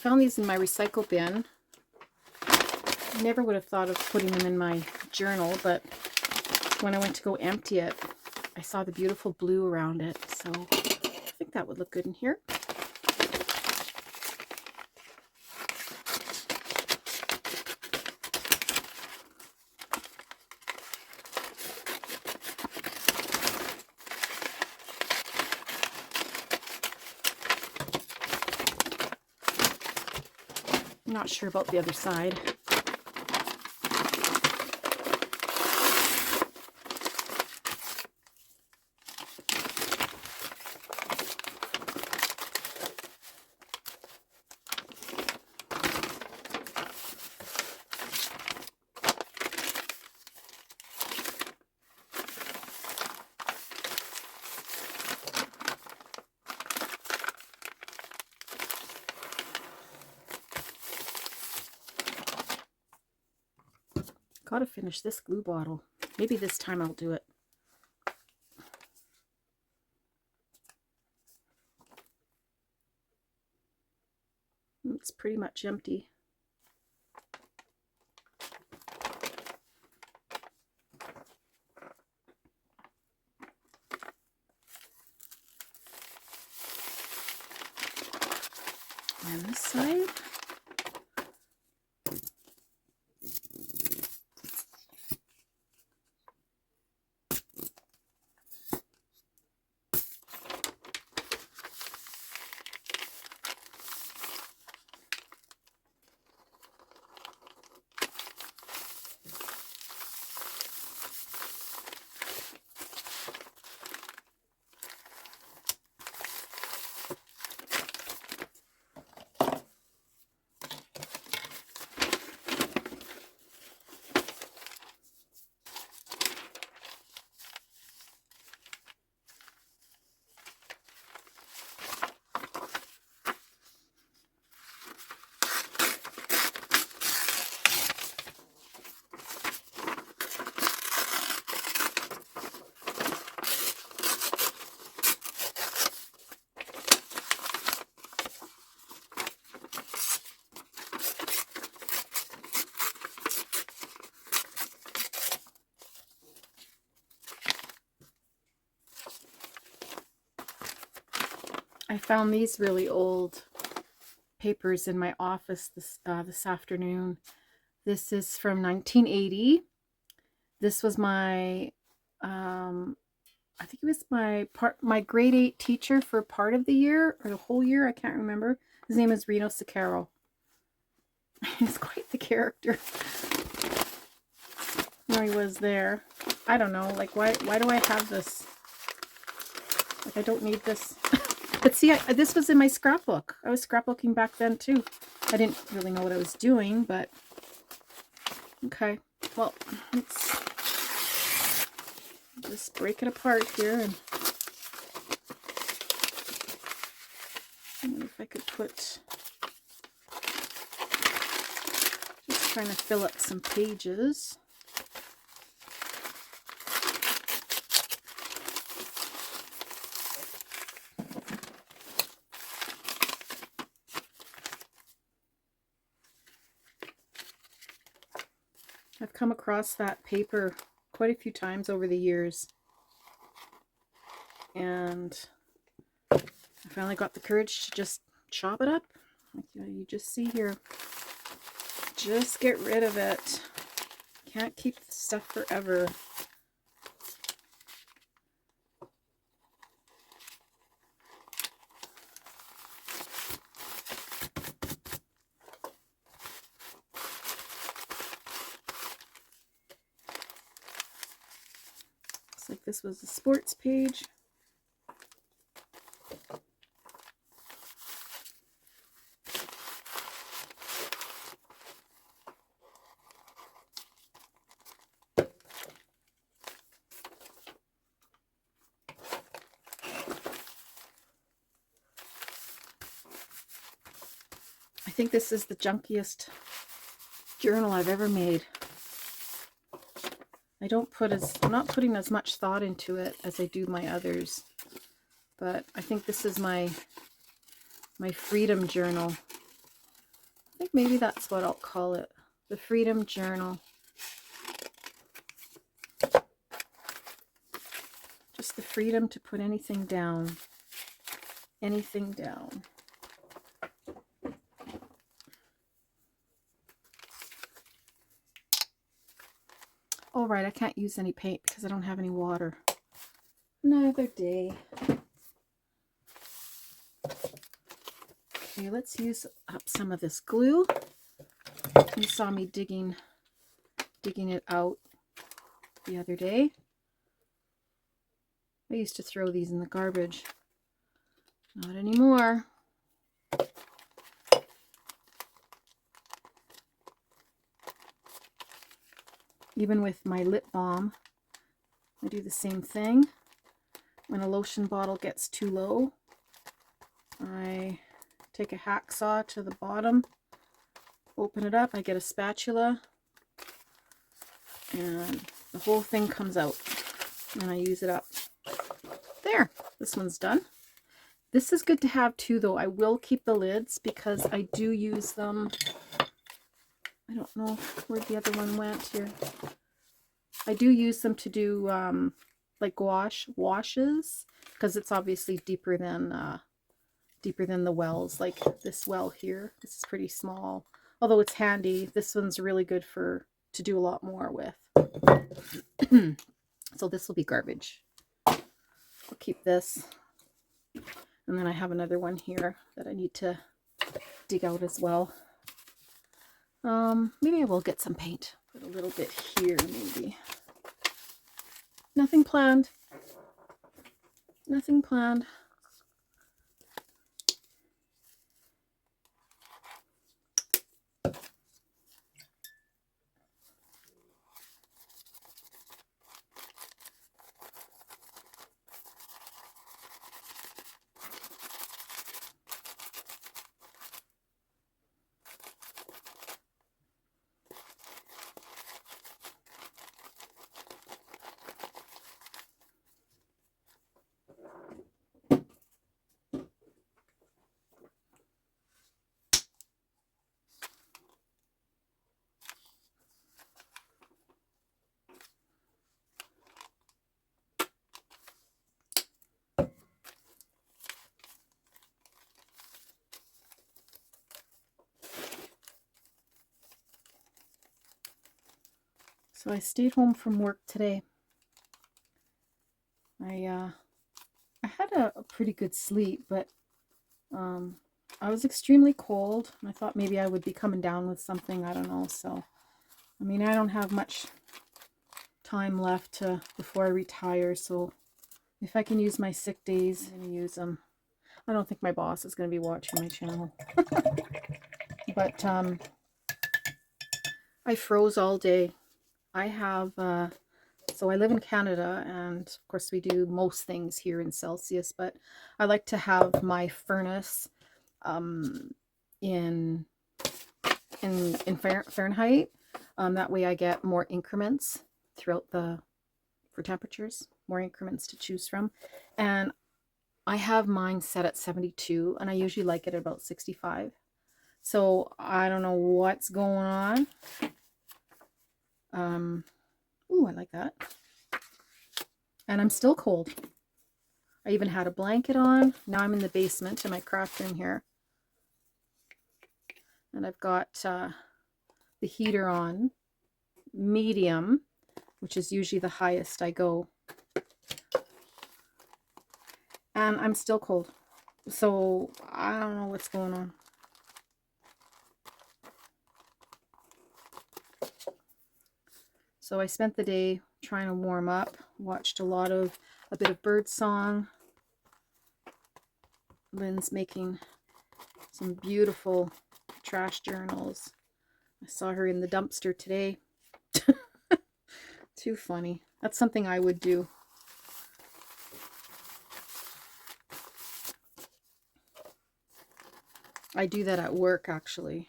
found these in my recycle bin. I never would have thought of putting them in my journal, but when I went to go empty it, I saw the beautiful blue around it, so I think that would look good in here. I'm not sure about the other side. Gotta finish this glue bottle. Maybe this time I'll do it. It's pretty much empty. And this side. I found these really old papers in my office this afternoon. This is from 1980. This was my, I think it was my grade 8 teacher for part of the year or the whole year. I can't remember. His name is Reno Sicaro. He's quite the character. No, he was there. I don't know. Like, why do I have this? Like, I don't need this. But see, this was in my scrapbook. I was scrapbooking back then too. I didn't really know what I was doing, but okay. Well, let's just break it apart here and if I could put, just trying to fill up some pages. I've come across that paper quite a few times over the years, and I finally got the courage to just chop it up. Like you just see here, just get rid of it. Can't keep the stuff forever. Like this was the sports page. I think this is the junkiest journal I've ever made. I'm not putting as much thought into it as I do my others, but I think this is my freedom journal. I think maybe that's what I'll call it. The Freedom Journal. Just the freedom to put anything down. Anything down. Oh, right, I can't use any paint because I don't have any water. Another day. Okay, let's use up some of this glue. You saw me digging it out the other day. I used to throw these in the garbage. Not anymore. Even with my lip balm, I do the same thing. When a lotion bottle gets too low, I take a hacksaw to the bottom, open it up, I get a spatula, and the whole thing comes out, and I use it up. There, this one's done. This is good to have too, though. I will keep the lids because I do use them. I don't know where the other one went here. I do use them to do like washes, because it's obviously deeper than the wells. Like this well here, this is pretty small. Although it's handy, this one's really good to do a lot more with. So this will be garbage. I'll keep this. And then I have another one here that I need to dig out as well. Maybe I will get some paint. Put a little bit here, maybe. Nothing planned. Nothing planned. So I stayed home from work today. I had a pretty good sleep, but I was extremely cold. I thought maybe I would be coming down with something. I don't know. So, I mean, I don't have much time left before I retire. So, if I can use my sick days, I'm going to use them. I don't think my boss is going to be watching my channel. But I froze all day. I have, so I live in Canada, and of course we do most things here in Celsius, but I like to have my furnace in Fahrenheit. That way I get more increments throughout for temperatures, more increments to choose from. And I have mine set at 72, and I usually like it at about 65. So I don't know what's going on. Ooh, I like that. And I'm still cold. I even had a blanket on. Now I'm in the basement in my craft room here. And I've got the heater on medium, which is usually the highest I go. And I'm still cold. So I don't know what's going on. So I spent the day trying to warm up, watched a bit of bird song. Lynn's making some beautiful trash journals. I saw her in the dumpster today. Too funny. That's something I would do. I do that at work, actually.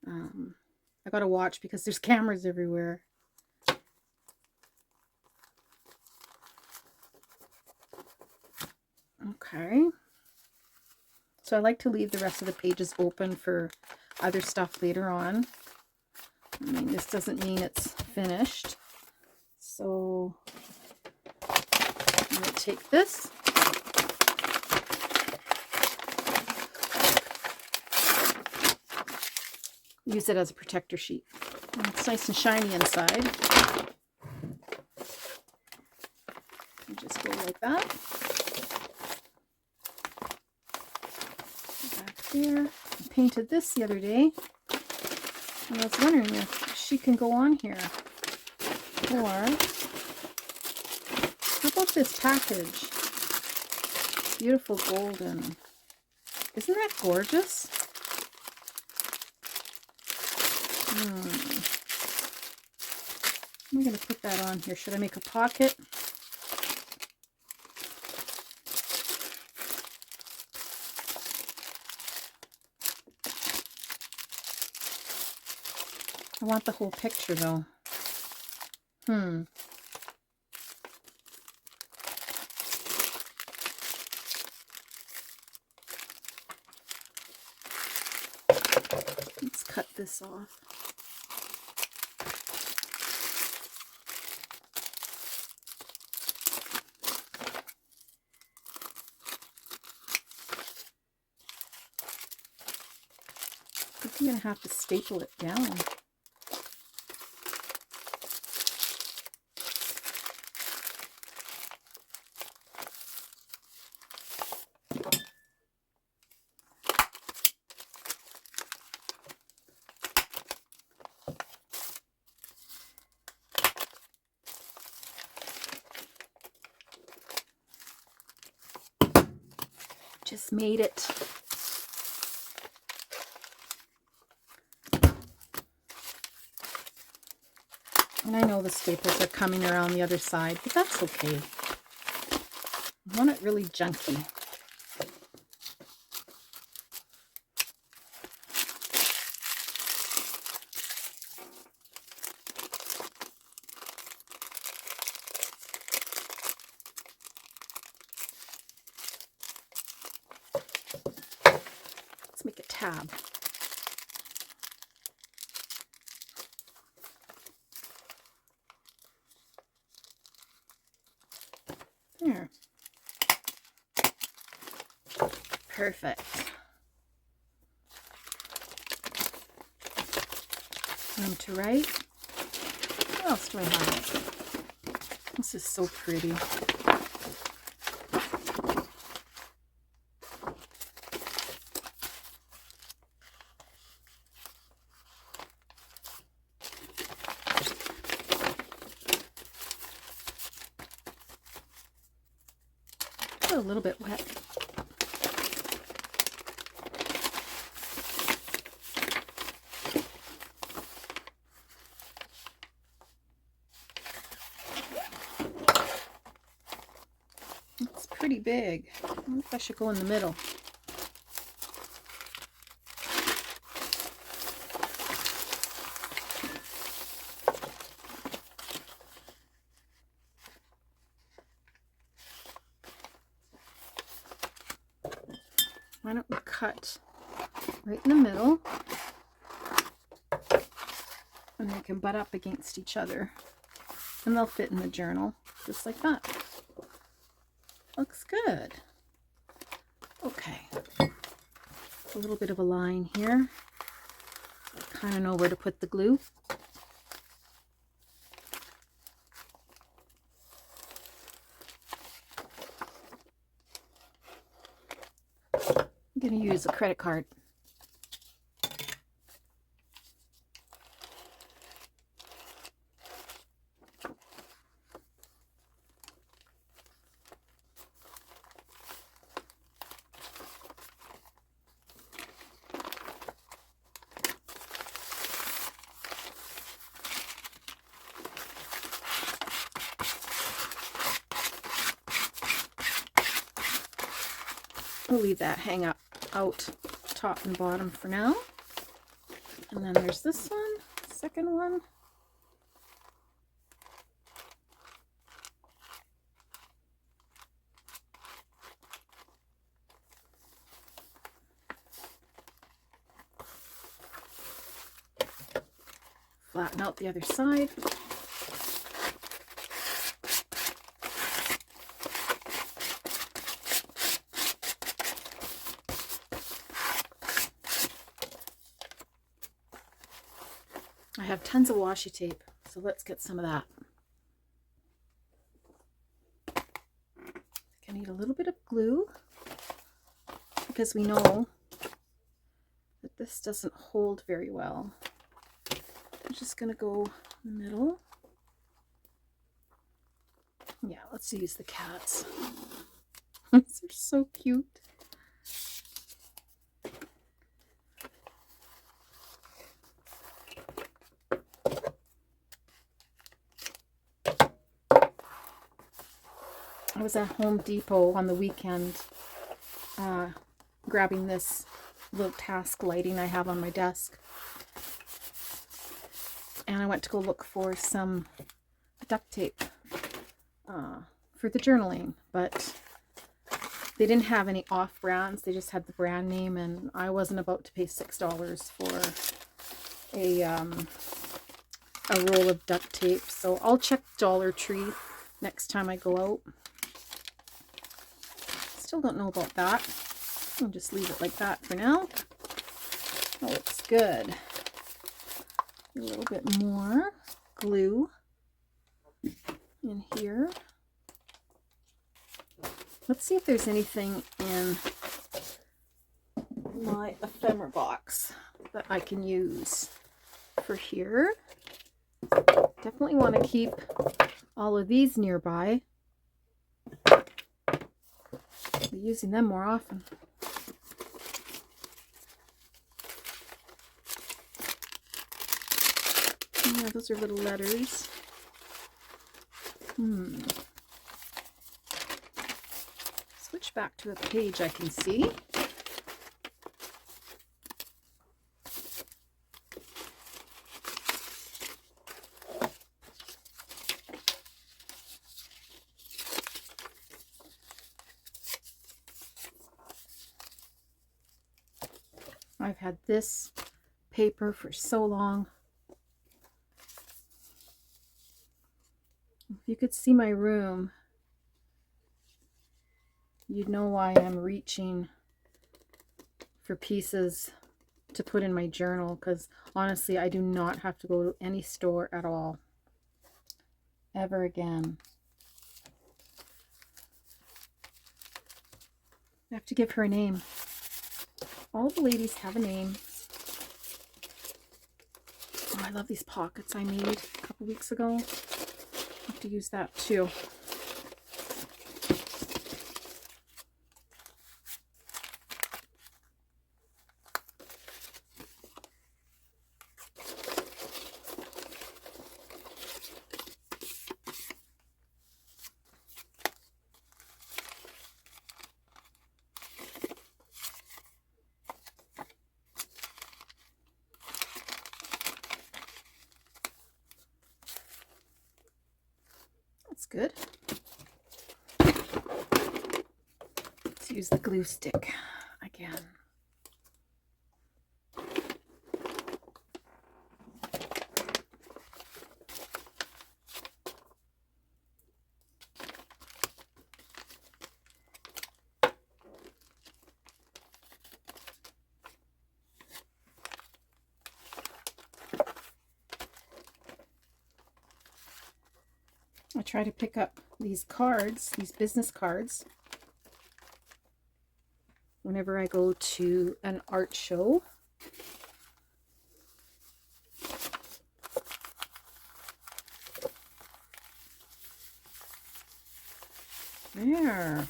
I gotta watch because there's cameras everywhere. Okay. So I like to leave the rest of the pages open for other stuff later on. I mean, this doesn't mean it's finished. So I'm going to take this. Use it as a protector sheet. And it's nice and shiny inside. You just go like that. Back there. I painted this the other day. And I was wondering if she can go on here. Or how about this package? Beautiful golden. Isn't that gorgeous? I'm going to put that on here. Should I make a pocket? I want the whole picture though. Let's cut this off. I'm going to have to staple it down. Just made it. And I know the staples are coming around the other side, but that's okay. I want it really junky. Let's make a tab. There. Perfect. Room to write. What else do I have? This is so pretty. A little bit wet. It's pretty big. I wonder if I should go in the middle. Why don't we cut right in the middle, and they can butt up against each other, and they'll fit in the journal just like that. Looks good. Okay, a little bit of a line here. I kind of know where to put the glue. I'm going to use a credit card. We'll leave that hang up out top and bottom for now. And then there's this one, second one. flatten out the other side. I have tons of washi tape, so let's get some of that. I need a little bit of glue because we know that this doesn't hold very well. I'm just going to go in the middle. Yeah, let's use the cats. These are so cute. I was at Home Depot on the weekend grabbing this little task lighting I have on my desk. And I went to go look for some duct tape for the journaling, but they didn't have any off brands. They just had the brand name, and I wasn't about to pay $6 for a roll of duct tape. So I'll check Dollar Tree next time I go out. Still don't know about that. I'll just leave it like that for now. That looks good. A little bit more glue in here. Let's see if there's anything in my ephemera box that I can use for here. Definitely want to keep all of these nearby. Be using them more often. Yeah, those are little letters. Switch back to a page I can see. I've had this paper for so long. If you could see my room, you'd know why I'm reaching for pieces to put in my journal, because honestly, I do not have to go to any store at all ever again. I have to give her a name. All the ladies have a name. Oh, I love these pockets I made a couple weeks ago. I have to use that too. That's good. Let's use the glue stick again. I try to pick up these cards, these business cards, whenever I go to an art show. There.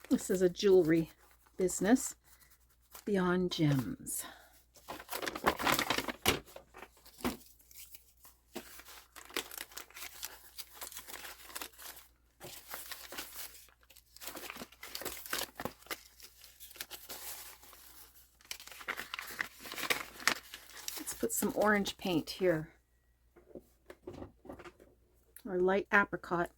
This is a jewelry business, Beyond Gems. Put some orange paint here, or light apricot.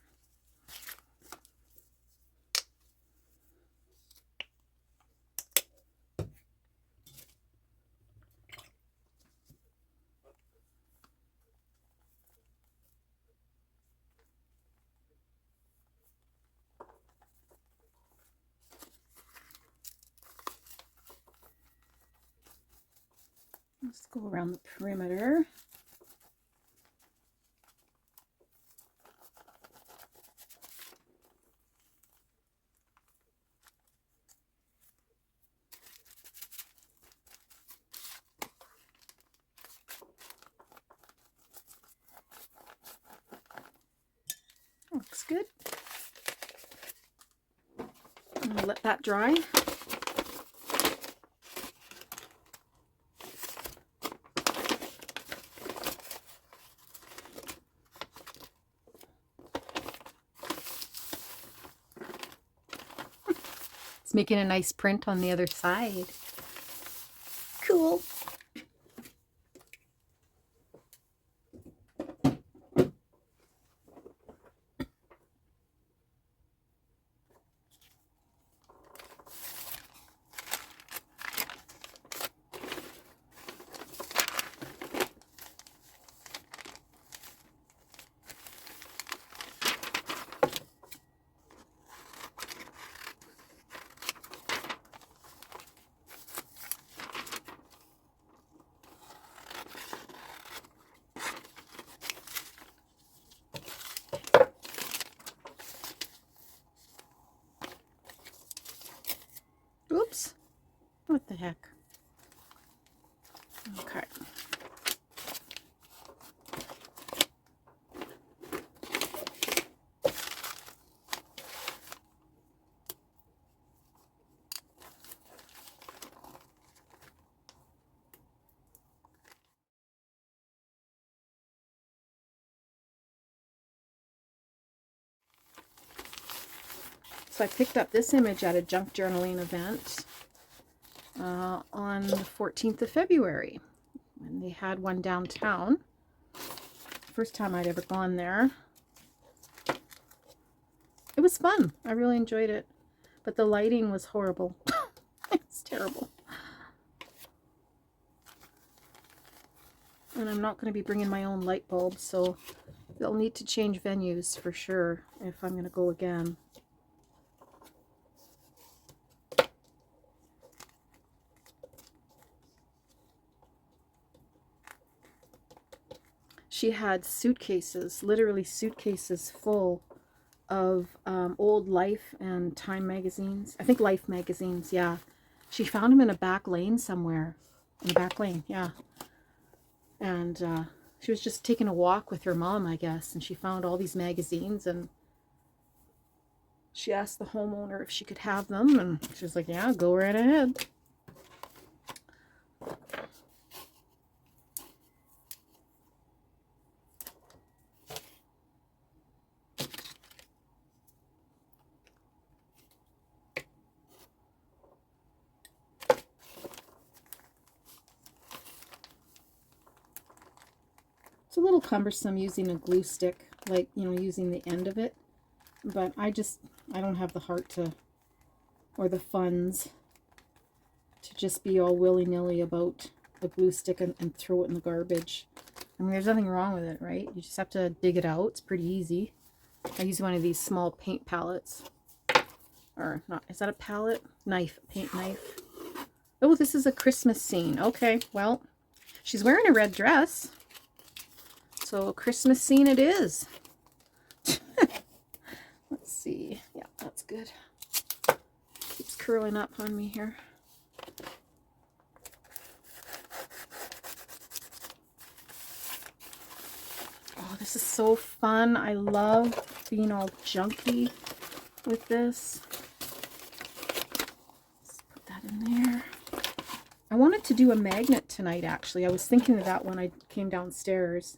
Let's go around the perimeter. Looks good. I'm going to let that dry. It's making a nice print on the other side. Cool. Oops. What the heck? Okay. So I picked up this image at a junk journaling event on the 14th of February. And they had one downtown. First time I'd ever gone there. It was fun. I really enjoyed it. But the lighting was horrible. It's terrible. And I'm not going to be bringing my own light bulbs, so they'll need to change venues for sure if I'm going to go again. She had suitcases, literally suitcases full of old Life and Time magazines. I think Life magazines, yeah. She found them in a back lane somewhere. In a back lane, yeah. And she was just taking a walk with her mom, I guess, and she found all these magazines, and she asked the homeowner if she could have them, and she was like, yeah, go right ahead. It's a little cumbersome using a glue stick, like, you know, using the end of it. But I don't have the heart to, or the funds, to just be all willy-nilly about the glue stick and throw it in the garbage. I mean, there's nothing wrong with it, right? You just have to dig it out. It's pretty easy. I use one of these small paint palettes. Or not, is that a palette? Knife, paint knife. Oh, this is a Christmas scene. Okay, well, she's wearing a red dress. So a Christmas scene it is. Let's see. Yeah, that's good. Keeps curling up on me here. Oh, this is so fun. I love being all junky with this. Let's put that in there. I wanted to do a magnet tonight, actually. I was thinking of that when I came downstairs.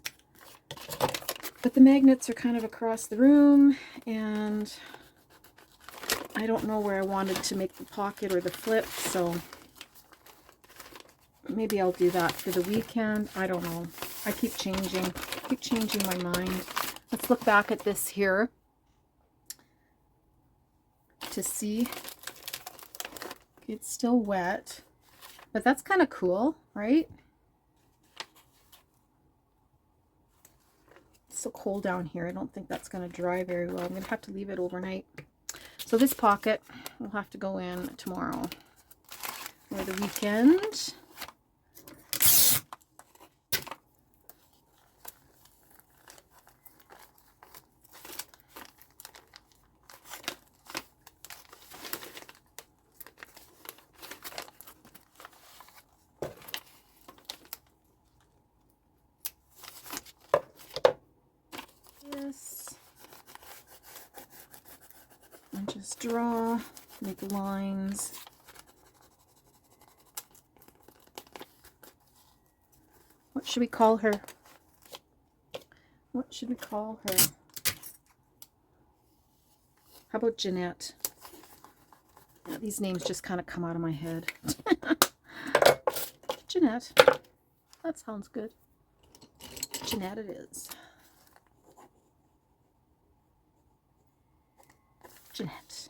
But the magnets are kind of across the room, and I don't know where I wanted to make the pocket or the flip, so maybe I'll do that for the weekend. I don't know. I keep changing my mind. Let's look back at this here to see. It's still wet, but that's kind of cool, right? It's so cold down here. I don't think that's going to dry very well. I'm going to have to leave it overnight. So this pocket will have to go in tomorrow or the weekend. And just draw, make lines. What should we call her? What should we call her? How about Jeanette? Yeah, these names just kind of come out of my head. Jeanette. That sounds good. Jeanette it is. Jeanette.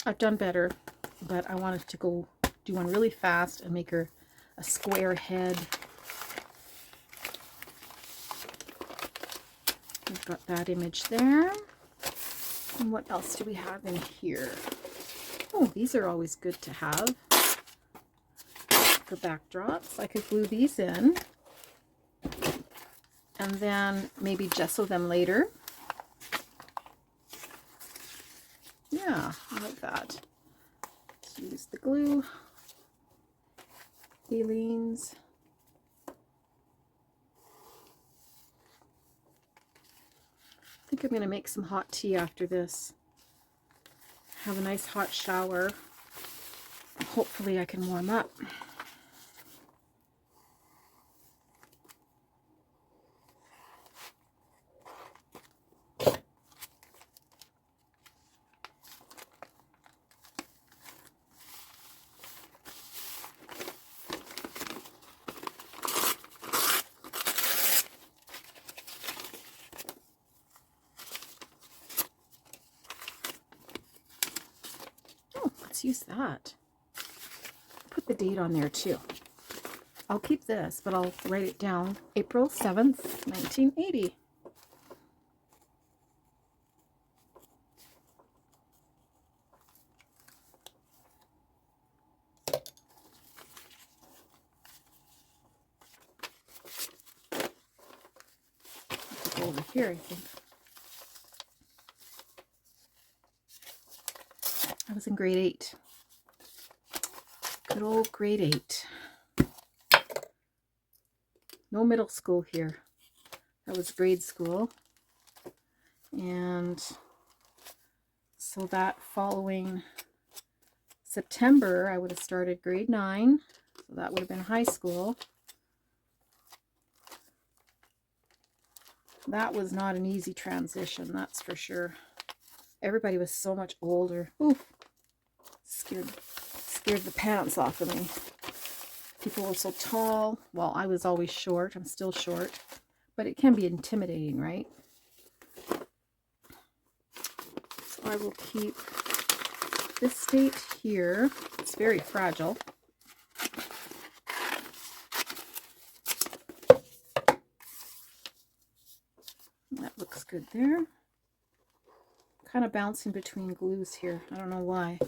I've done better, but I wanted to go do one really fast and make her a square head. We've got that image there. And what else do we have in here? Oh, these are always good to have for backdrops. I could glue these in and then maybe gesso them later. Yeah, I like that. Let's use the glue. Aleene's. I think I'm going to make some hot tea after this. Have a nice hot shower. Hopefully I can warm up. Let's use that. Put the date on there too. I'll keep this, but I'll write it down. April 7th, 1980. Go over here, I think. I was in grade 8. Good old grade 8. No middle school here. That was grade school. And so that following September, I would have started grade 9. So that would have been high school. That was not an easy transition, that's for sure. Everybody was so much older. Ooh, scared the pants off of me. People were so tall. Well, I was always short. I'm still short. But it can be intimidating, right? So I will keep this date here. It's very fragile. That looks good there. Kind of bouncing between glues here. I don't know why.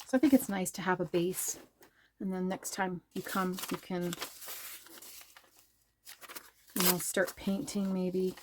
So I think it's nice to have a base, and then next time you come, you can, you know, start painting maybe.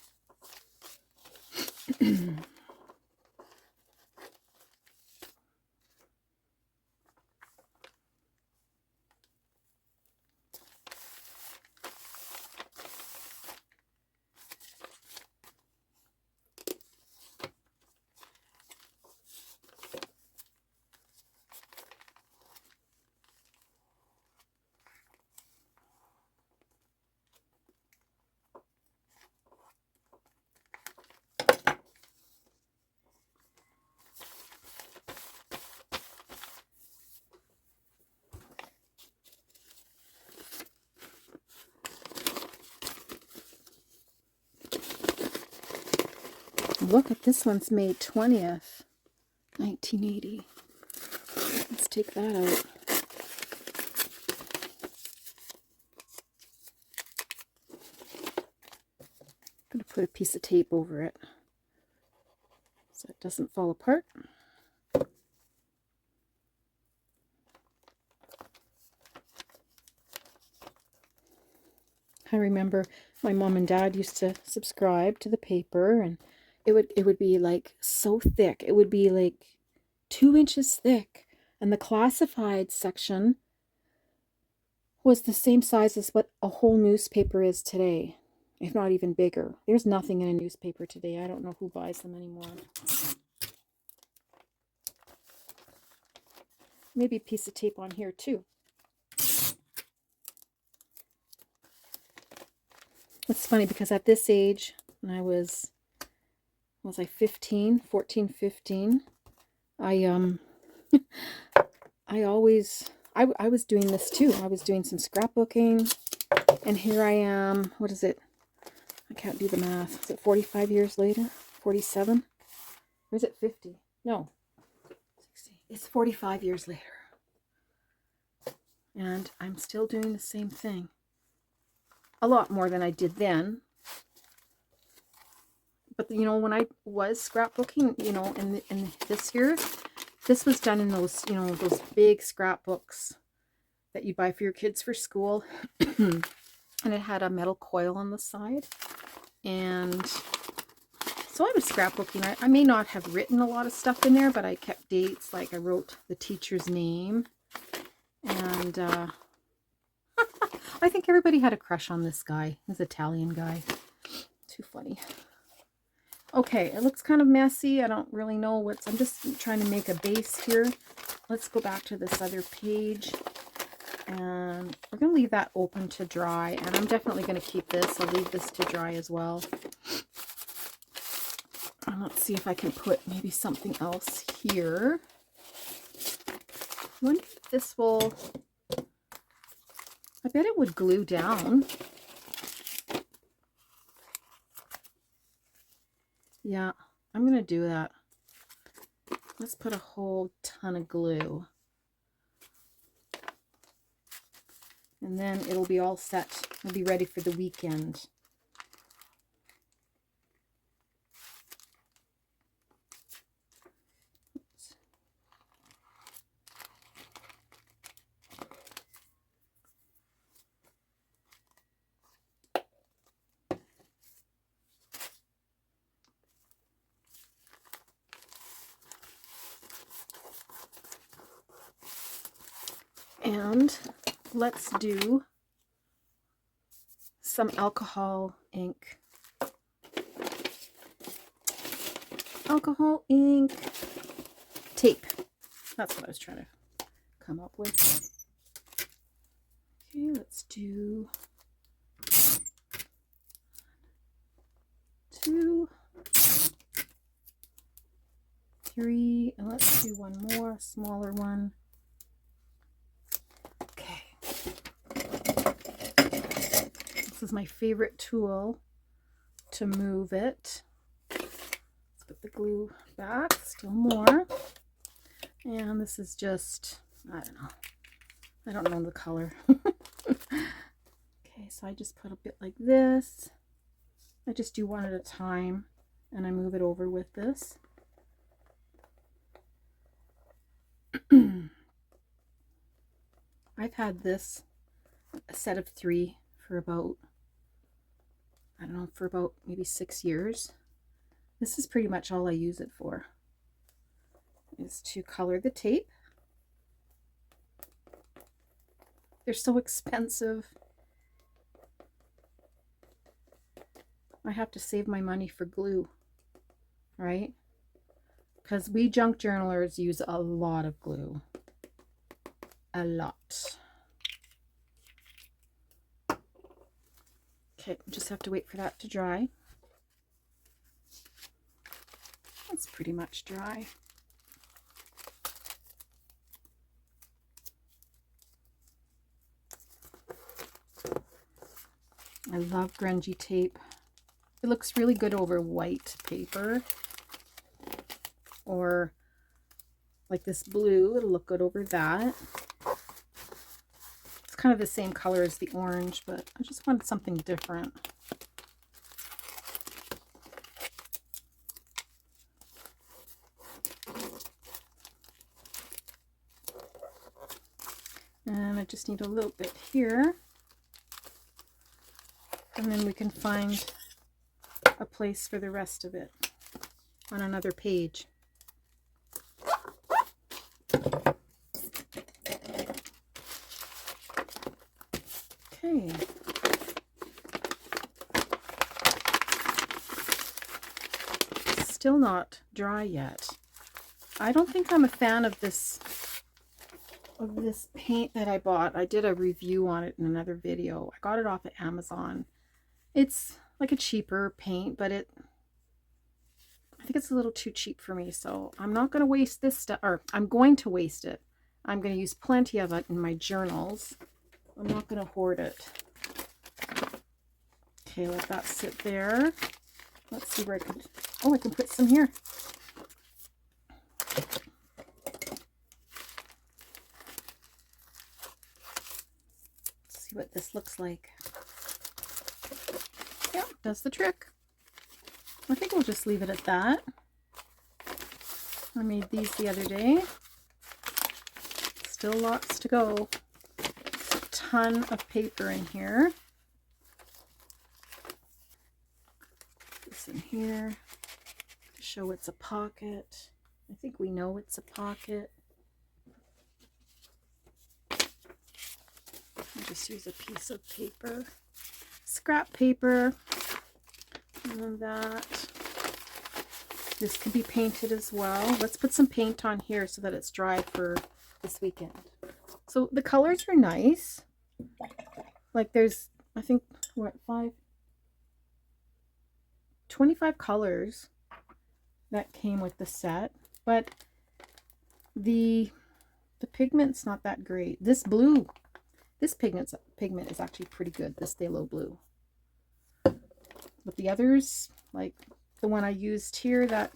Look at this one's May 20th, 1980. Let's take that out. I'm going to put a piece of tape over it so it doesn't fall apart. I remember my mom and dad used to subscribe to the paper, and it would be like so thick. It would be like 2 inches thick. And the classified section was the same size as what a whole newspaper is today, if not even bigger. There's nothing in a newspaper today. I don't know who buys them anymore. Maybe a piece of tape on here too. It's funny because at this age, when I was 15, 14, 15, I was doing this too. I was doing some scrapbooking, and here I am. What is it? I can't do the math. Is it 45 years later? 47? Or is it 50? No. 60. It's 45 years later. And I'm still doing the same thing. A lot more than I did then. But, you know, when I was scrapbooking, you know, in this year, this was done in those, you know, those big scrapbooks that you buy for your kids for school. And it had a metal coil on the side. And so I was scrapbooking. I may not have written a lot of stuff in there, but I kept dates. Like I wrote the teacher's name. And I think everybody had a crush on this guy. This Italian guy. Too funny. Okay, it looks kind of messy. I don't really know what's... I'm just trying to make a base here. Let's go back to this other page. And we're going to leave that open to dry. And I'm definitely going to keep this. I'll leave this to dry as well. And let's see if I can put maybe something else here. I wonder if this will... I bet it would glue down. Yeah, I'm going to do that. Let's put a whole ton of glue. And then it'll be all set. It'll be ready for the weekend. And let's do some alcohol ink. Alcohol ink tape. That's what I was trying to come up with. Okay, let's do 2, 3, and let's do one more, smaller one. This is my favorite tool to move it. Let's put the glue back, still more. And this is just, I don't know the color. Okay, so I just put a bit like this. I just do one at a time and I move it over with this. I've had this, a set of 3 for about, I don't know, for about maybe 6 years. This is pretty much all I use it for, is to color the tape. They're so expensive. I have to save my money for glue, right? Because we junk journalers use a lot of glue. A lot. Okay, just have to wait for that to dry. It's pretty much dry. I love grungy tape. It looks really good over white paper. Or like this blue, it'll look good over that. It's kind of the same color as the orange, but I just wanted something different. And I just need a little bit here. And then we can find a place for the rest of it on another page. Okay. Still not dry yet. I don't think I'm a fan of this paint that I bought. I did a review on it in another video. I got it off of Amazon. It's like a cheaper paint, but I think it's a little too cheap for me, so I'm not going to waste this stuff, or I'm going to waste it. I'm going to use plenty of it in my journals. I'm not going to hoard it. Okay, let that sit there. Let's see where I can, oh, I can put some here. Let's see what this looks like. Yeah, does the trick. I think we'll just leave it at that. I made these the other day. Still lots to go. A ton of paper in here. This in here to show it's a pocket. I think we know it's a pocket. I'll just use a piece of paper. Scrap paper. And that. This could be painted as well. Let's put some paint on here so that it's dry for this weekend. So the colors are nice. Like there's, I think, what, 25 colors that came with the set. But the pigment's not that great. This blue, this pigment is actually pretty good, this phthalo blue. But the others, like the one I used here, that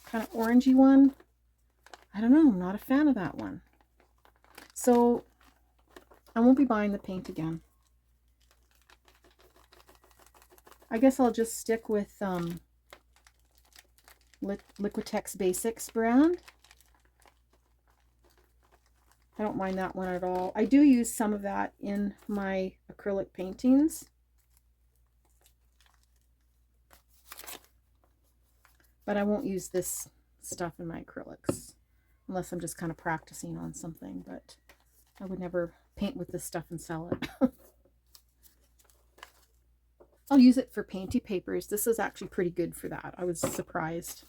kind of orangey one, I don't know, I'm not a fan of that one. So I won't be buying the paint again. I guess I'll just stick with Liquitex Basics brand. I don't mind that one at all. I do use some of that in my acrylic paintings. But I won't use this stuff in my acrylics unless I'm just kind of practicing on something, but I would never paint with this stuff and sell it. I'll use it for painty papers. This is actually pretty good for that. I was surprised.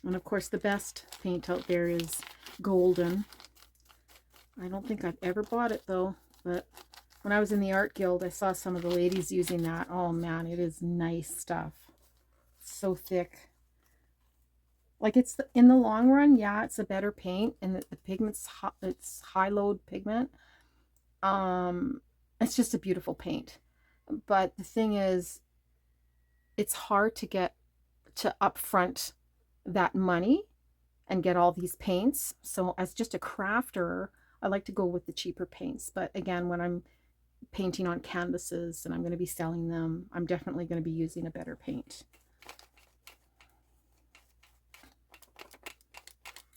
And of course the best paint out there is golden. I don't think I've ever bought it though, but when I was in the art guild, I saw some of the ladies using that. Oh man, it is nice stuff. So thick. Like it's in the long run, yeah, it's a better paint, and the pigment's it's high load pigment. It's just a beautiful paint. But the thing is, it's hard to get to upfront that money and get all these paints. So as just a crafter, I like to go with the cheaper paints. But again, when I'm painting on canvases and I'm going to be selling them, I'm definitely going to be using a better paint.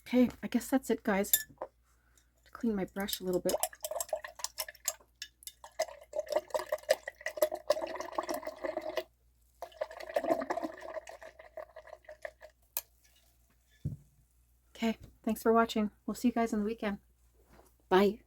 Okay, I guess that's it, guys. To clean my brush a little bit. Okay, thanks for watching. We'll see you guys on the weekend. Bye.